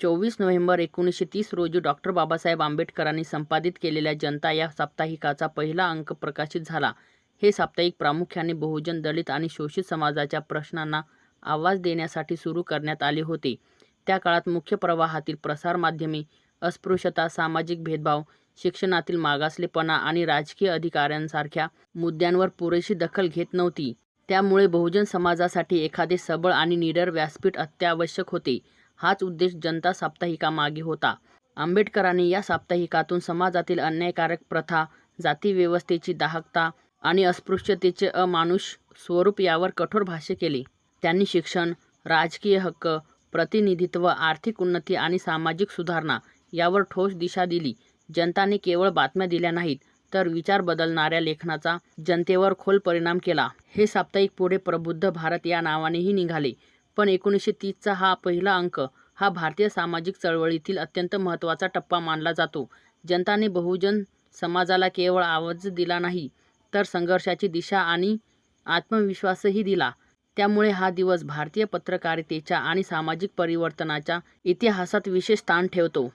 24 November 1930 रोजी डॉ. बाबासाहेब आंबेडकरांनी संपादित केलेल्या जनता या साप्ताहिकाचा पहिला अंक प्रकाशित झाला. हे साप्ताहिक प्रामुख्याने बहुजन, दलित आणि शोषित समाजाच्या प्रश्नांना आवाज देण्यासाठी सुरू करण्यात आले होते. त्या काळात मुख्य प्रवाहातील प्रसारमाध्यमे अस्पृश्यता, सामाजिक भेदभाव, शिक्षणातील मागासलेपणा आणि राजकीय अधिकारांसारख्या मुद्द्यांवर पुरेशी दखल घेत नव्हती. त्यामुळे बहुजन समाजासाठी एखादे सबळ आणि निडर व्यासपीठ अत्यावश्यक होते. हाच उद्देश जनता साप्ताहिकामागे होता. आंबेडकरांनी या साप्ताहिकातून समाजातील अन्यायकारक प्रथा, जातीव्यवस्थेची दाहकता आणि अस्पृश्यतेचे अमानुष स्वरूप यावर कठोर भाष्य केले. त्यांनी शिक्षण, राजकीय हक्क, प्रतिनिधित्व, आर्थिक उन्नती आणि सामाजिक सुधारणा यावर ठोस दिशा दिली. जनताने केवळ बातम्या दिल्या नाहीत, तर विचार बदलणाऱ्या लेखनाचा जनतेवर खोल परिणाम केला. हे साप्ताहिक पुढे प्रबुद्ध भारत या नावानेही निघाले. पण 1930 चा हा पहिला अंक हा भारतीय सामाजिक चळवळीतील अत्यंत महत्त्वाचा टप्पा मानला जातो. जनताने बहुजन समाजाला केवळ आवाज दिला नाही, तर संघर्षाची दिशा आणि आत्मविश्वासही दिला. त्यामुळे हा दिवस भारतीय पत्रकारितेच्या आणि सामाजिक परिवर्तनाच्या इतिहासात विशेष स्थान ठेवतो.